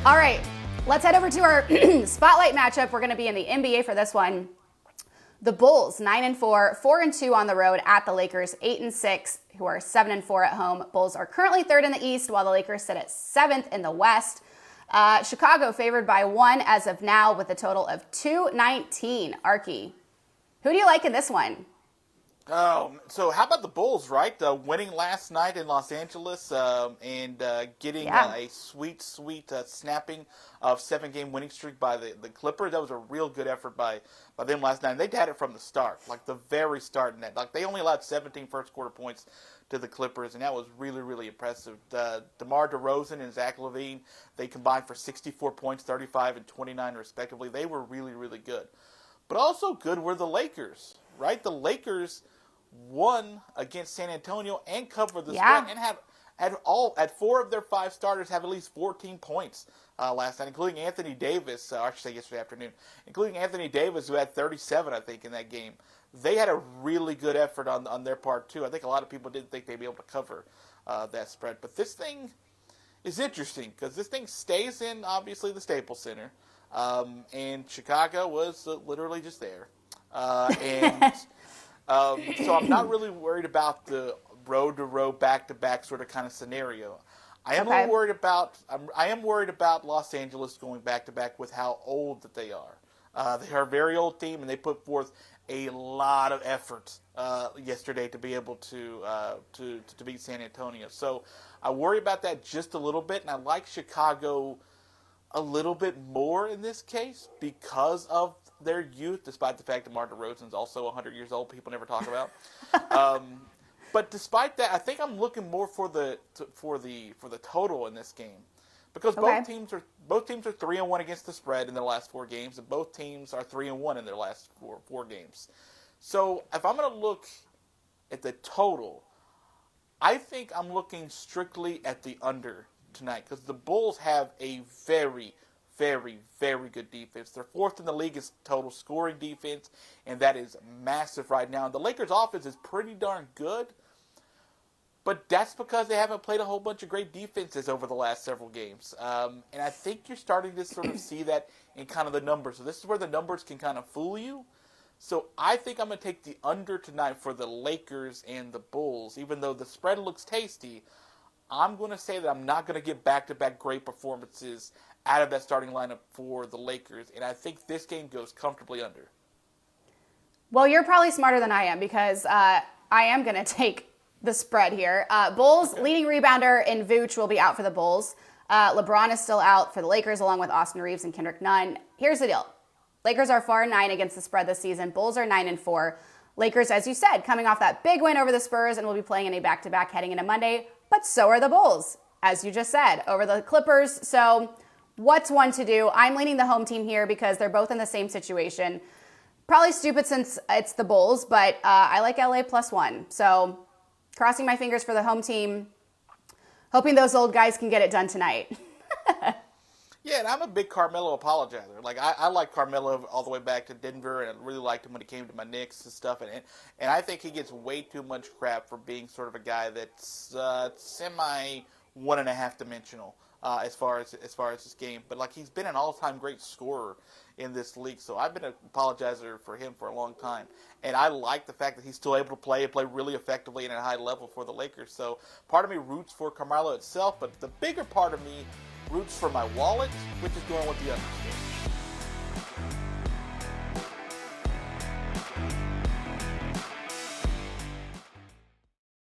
All right, let's head over to our spotlight matchup. We're going to be in the NBA for this one. The Bulls, 9-4, 4-2 on the road at the Lakers, 8-6, who are 7-4 at home. Bulls are currently third in the East, while the Lakers sit at seventh in the West. Chicago favored by 1 as of now with a total of 219. Arky, who do you like in this one? So how about the Bulls, right? Winning last night in Los Angeles and getting a sweet snapping of 7-game winning streak by the Clippers. That was a real good effort by them last night. And they had it from the start, like the very start in that. Like they only allowed 17 first quarter points to the Clippers, and that was really, really impressive. DeMar DeRozan and Zach LaVine, they combined for 64 points, 35 and 29 respectively. They were really, really good. But also good were the Lakers, right? The Lakers won against San Antonio and covered the spread and had 4 of their 5 starters have at least 14 points last night, including Anthony Davis, I should say yesterday afternoon, including Anthony Davis, who had 37, I think, in that game. They had a really good effort on their part, too. I think a lot of people didn't think they'd be able to cover that spread. But this thing is interesting because this thing stays in, obviously, the Staples Center. And Chicago was literally just there. So I'm not really worried about the road-to-road, back-to-back sort of kind of scenario. I am worried about Los Angeles going back-to-back with how old that they are. They are a very old team, and they put forth a lot of effort yesterday to be able to beat San Antonio. So I worry about that just a little bit, and I like Chicago a little bit more in this case because of their youth, despite the fact that DeMar DeRozan is also 100 years old. People never talk about. But despite that, I think I'm looking more for the total in this game because both teams are 3-1 against the spread in their last 4 games, and both teams are 3-1 in their last four games. So if I'm going to look at the total, I think I'm looking strictly at the under tonight because the Bulls have a very, very, very good defense. They're 4th in the league in total scoring defense, and that is massive right now. And the Lakers' offense is pretty darn good, but that's because they haven't played a whole bunch of great defenses over the last several games. And I think you're starting to sort of see that in kind of the numbers. So this is where the numbers can kind of fool you. So I think I'm going to take the under tonight for the Lakers and the Bulls. Even though the spread looks tasty, I'm going to say that I'm not going to get back-to-back great performances out of that starting lineup for the Lakers, and I think this game goes comfortably under. Well, you're probably smarter than I am because I am going to take the spread here. Bulls leading rebounder in Vooch will be out for the Bulls. LeBron is still out for the Lakers along with Austin Reeves and Kendrick Nunn. Here's the deal. Lakers are 4-9 against the spread this season. Bulls are 9-4. Lakers, as you said, coming off that big win over the Spurs and will be playing in a back-to-back heading into Monday. But so are the Bulls, as you just said, over the Clippers. So what's one to do? I'm leaning the home team here because they're both in the same situation. Probably stupid since it's the Bulls, but I like LA +1. So crossing my fingers for the home team, hoping those old guys can get it done tonight. Yeah, and I'm a big Carmelo apologizer. Like I like Carmelo all the way back to Denver, and I really liked him when he came to my Knicks and stuff. And I think he gets way too much crap for being sort of a guy that's semi 1.5 dimensional as far as his game. But like he's been an all-time great scorer in this league, so I've been an apologizer for him for a long time. And I like the fact that he's still able to play really effectively and at a high level for the Lakers. So part of me roots for Carmelo itself, but the bigger part of me roots for my wallet, which is going with the underscore.